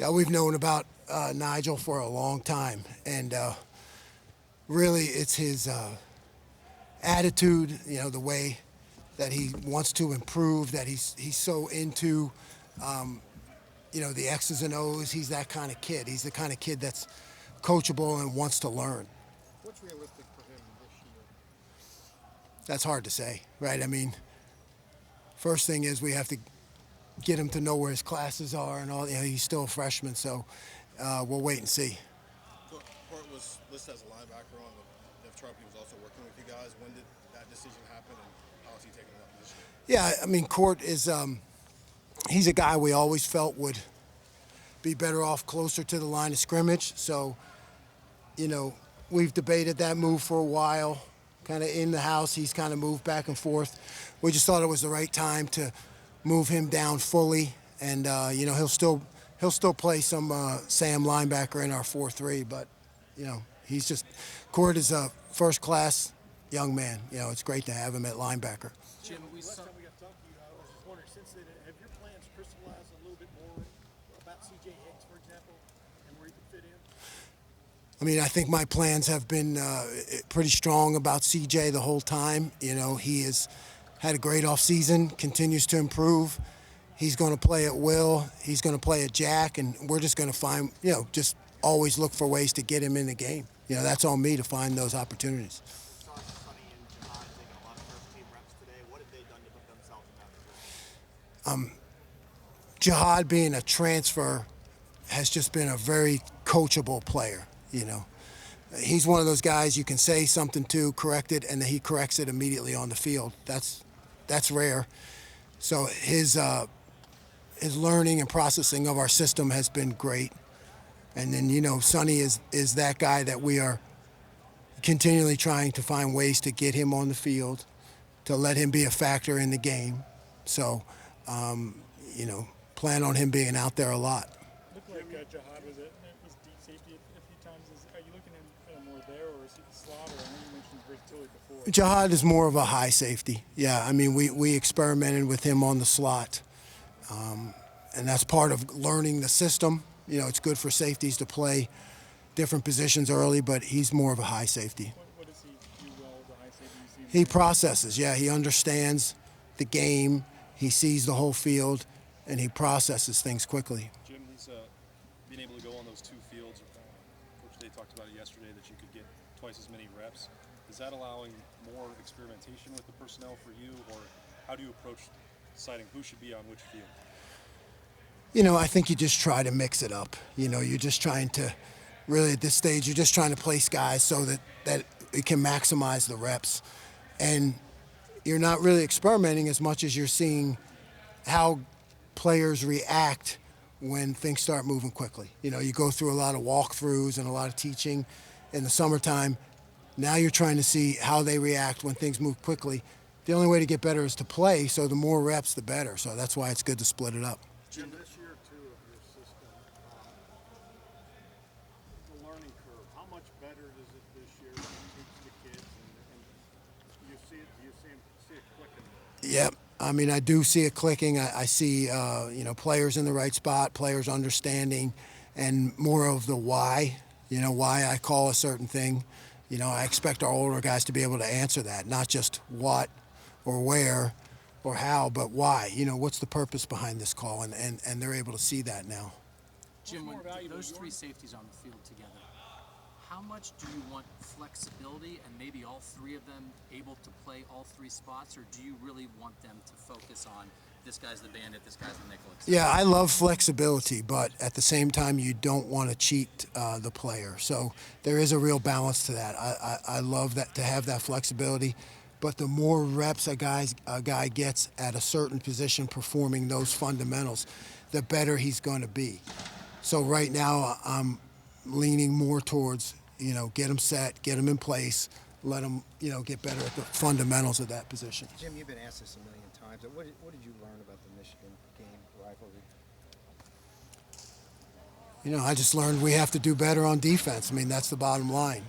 Yeah, we've known about Nigel for a long time, and really it's his attitude, the way that he wants to improve, that he's so into, the X's and O's. He's that kind of kid. He's the kind of kid that's coachable and wants to learn. What's realistic for him this year? That's hard to say, right? I mean, first thing is we have to get him to know where his classes are and all. He's still a freshman, so we'll wait and see. Court was listed as a linebacker on the depth chart. He was also working with you guys. When did that decision happen, and how is he taking that position? Yeah, I mean, Court is he's a guy we always felt would be better off closer to the line of scrimmage. So, we've debated that move for a while. Kind of in the house, he's kind of moved back and forth. We just thought it was the right time to move him down fully, and he'll still play some Sam linebacker in our 4-3. But he's just Court is a first-class young man. It's great to have him at linebacker. Jim, Last time we got to talk to you, I was just wondering, since then, have your plans crystallized a little bit more about C.J. Hicks, for example, and where he could fit in? I mean, I think my plans have been pretty strong about CJ the whole time. He has had a great offseason, continues to improve. He's going to play at will. He's going to play at Jack, and we're just going to find, just always look for ways to get him in the game. That's on me to find those opportunities. Sonny and Jihad taking a lot of first team reps today. What have they done to put themselves in that position? Jihad being a transfer has just been a very coachable player. He's one of those guys you can say something to, correct it, and then he corrects it immediately on the field. That's rare. So his learning and processing of our system has been great. And then Sonny is that guy that we are continually trying to find ways to get him on the field, to let him be a factor in the game. So plan on him being out there a lot. Looked like Jihad was deep safety a few times. Are you looking at him more there, or is he the slot? Or I know you mentioned versatility before. Jihad is more of a high safety. Yeah, I mean, we experimented with him on the slot, and that's part of learning the system. It's good for safeties to play different positions early, but he's more of a high safety. What does he do well as a high safety? He processes. Yeah, he understands the game. He sees the whole field, and he processes things quickly. Jim, he's being able to go on those two fields. Coach Day talked about it yesterday, that you could get twice as many reps. Is that allowing more experimentation with the personnel for you, or how do you approach deciding who should be on which field? I think you just try to mix it up. You're just trying to, really at this stage, you're just trying to place guys so that it can maximize the reps. And you're not really experimenting as much as you're seeing how players react when things start moving quickly. You go through a lot of walkthroughs and a lot of teaching in the summertime. Now you're trying to see how they react when things move quickly. The only way to get better is to play, so the more reps, the better. So that's why it's good to split it up. Jim, this year, too, of your system, the learning curve, how much better is it this year to teach the kids, and you see it clicking? Yep. I mean, I do see it clicking. I see, players in the right spot, players understanding, and more of the why, why I call a certain thing. I expect our older guys to be able to answer that, not just what or where or how, but why. What's the purpose behind this call? And they're able to see that now. Jim, when those three safeties on the field together, how much do you want flexibility and maybe all three of them able to play all three spots, or do you really want them to focus on this guy's the bandit, this guy's the nickel? Yeah, I love flexibility, but at the same time, you don't want to cheat the player. So there is a real balance to that. I love that, to have that flexibility, but the more reps a guy gets at a certain position performing those fundamentals, the better he's going to be. So right now, I'm leaning more towards, get him set, get him in place, let him, get better at the fundamentals of that position. Jim, you've been asked this a million times. What did you learn about the Michigan game rivalry? I just learned we have to do better on defense. I mean, that's the bottom line.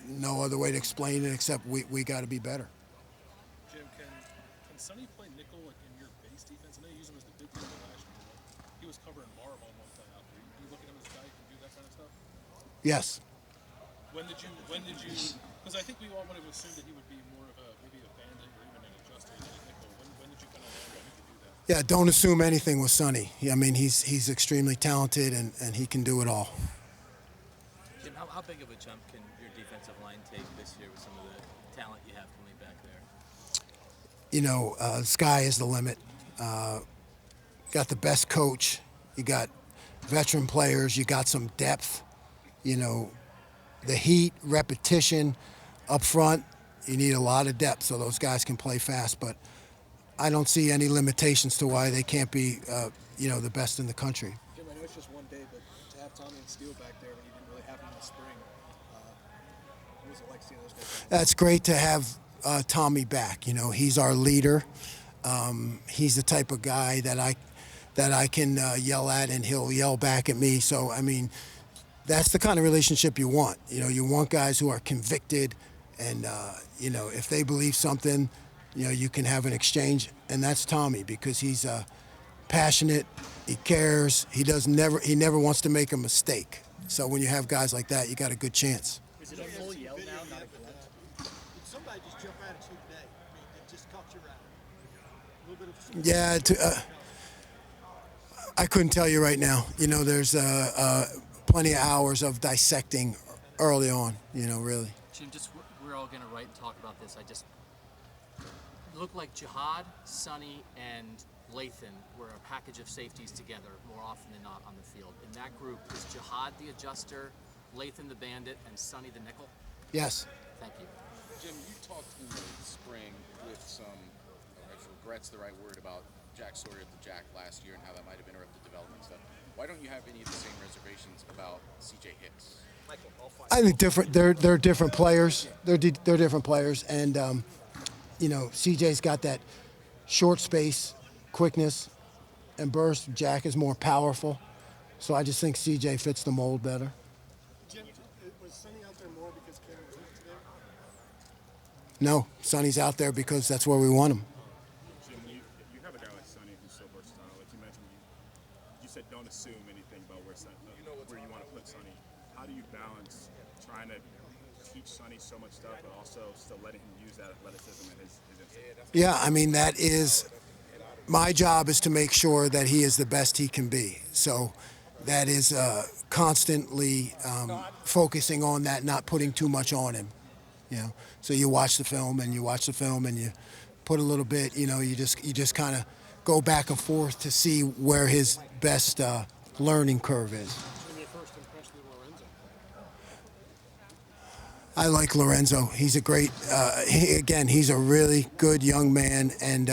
No other way to explain it except we got to be better. Jim, can Sonny play nickel in your base defense? I know you used him as the big nickel last year. He was Schwarber and Marv all won't play out there. Do you look at him as a guy who can do that kind of stuff? Yes. When did you, because I think we all would have assumed that he would be more of maybe a bandit or even an adjuster than a nickel. When did you kind of learn that he could do that? Yeah, don't assume anything with Sonny. I mean, he's extremely talented and he can do it all. Jim, how big of a jump can your defensive line take this year with some of the talent you have coming back there? You know, sky is the limit. Got the best coach. You got veteran players. You got some depth. You know, the heat, repetition up front. You need a lot of depth so those guys can play fast. But I don't see any limitations to why they can't be, the best in the country. Jim, I know it's just one day, but to have Tommy and Steele back there when you didn't really have him in the spring, what was it like seeing those guys? That's great to have Tommy back. You know, he's our leader. He's the type of guy that I can yell at and he'll yell back at me. So, I mean, that's the kind of relationship you want. You know, you want guys who are convicted and, if they believe something, you can have an exchange. And that's Tommy because he's passionate, he cares, he never wants to make a mistake. So when you have guys like that, you got a good chance. Is it a full yell now, not a grunt? Did somebody just jump out at you today? I mean, it just caught your eye. A little bit of. Yeah, I couldn't tell you right now. You know, there's plenty of hours of dissecting early on, really. Jim, we're all going to write and talk about this. Looked like Jihad, Sonny, and Lathan were a package of safeties together more often than not on the field. In that group, is Jihad the adjuster, Lathan the bandit, and Sonny the nickel? Yes. Thank you. Jim, you talked in the spring with some, if regret's the right word, about Jack Sawyer at the Jack last year and how that might have interrupted development stuff. Why don't you have any of the same reservations about C.J. Hicks? I think different. They're different players. They're different players, and CJ's got that short space, quickness, and burst. Jack is more powerful, so I just think CJ fits the mold better. Jim, was Sonny out there more because Cameron was hurt today? No, Sonny's out there because that's where we want him. Jim, you have a guy like Sonny who's so versatile. Like you mentioned, you said don't assume anything about where you want to put Sonny. How do you balance trying to teach Sonny so much stuff, but also still letting him use that athleticism and his instinct? Yeah, I mean, that is my job is to make sure that he is the best he can be. So that is constantly focusing on that, not putting too much on him. So you watch the film and you put a little bit. You just kind of go back and forth to see where his best learning curve is. Your first impression of Lorenzo? I like Lorenzo. He's a great. He's a really good young man, and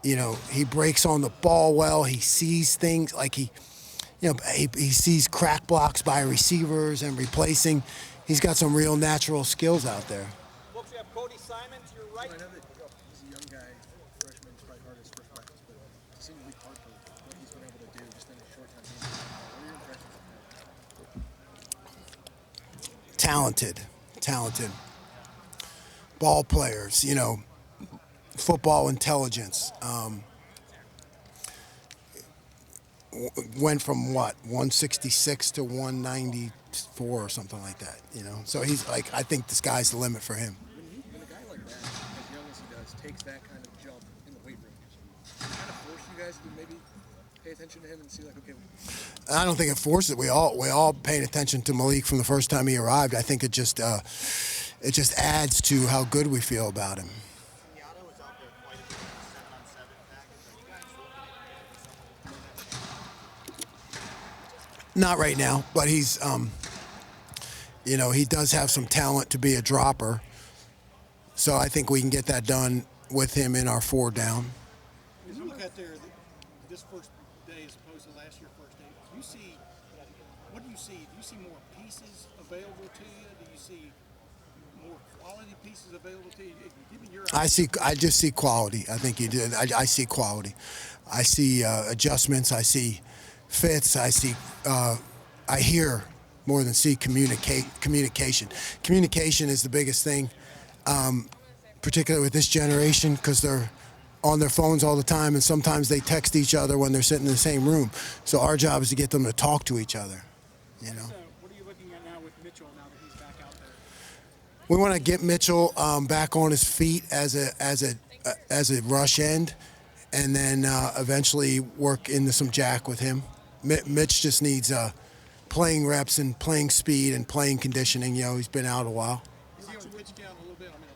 he breaks on the ball well. He sees things like he sees crack blocks by receivers and replacing. He's got some real natural skills out there. Folks, we have Cody Simon to your right. I know that he's a young guy, freshman, it's probably hard his first practice, but to see Malik Harper, what he's been able to do just in a short time, what are your impressions of him? Talented. Ball players, football intelligence. Went from 166 to 194 or something like that, So he's like, I think the sky's the limit for him. When a guy like that, as young as he does, takes that kind of jump in the weight room, does it kind of force you guys to maybe pay attention to him and see like, okay. I don't think it forces it. We all paid attention to Malik from the first time he arrived. I think it just adds to how good we feel about him. Not right now, but he's, he does have some talent to be a dropper. So I think we can get that done with him in our 4 down. As you look out there, this first day as opposed to last year's first day, what do you see? Do you see more pieces available to you? Do you see more quality pieces available to you? Give me your I just see quality. I think you did. I see quality. I see adjustments. I see fits. I hear more than see communication. Communication is the biggest thing, particularly with this generation, because they're on their phones all the time, and sometimes they text each other when they're sitting in the same room. So our job is to get them to talk to each other. You know. So what are you looking at now with Mitchell now that he's back out there? We want to get Mitchell back on his feet as a rush end, and then eventually work into some jack with him. Mitch just needs playing reps and playing speed and playing conditioning. You know, he's been out a while. Is he on pitch count a little bit? I mean,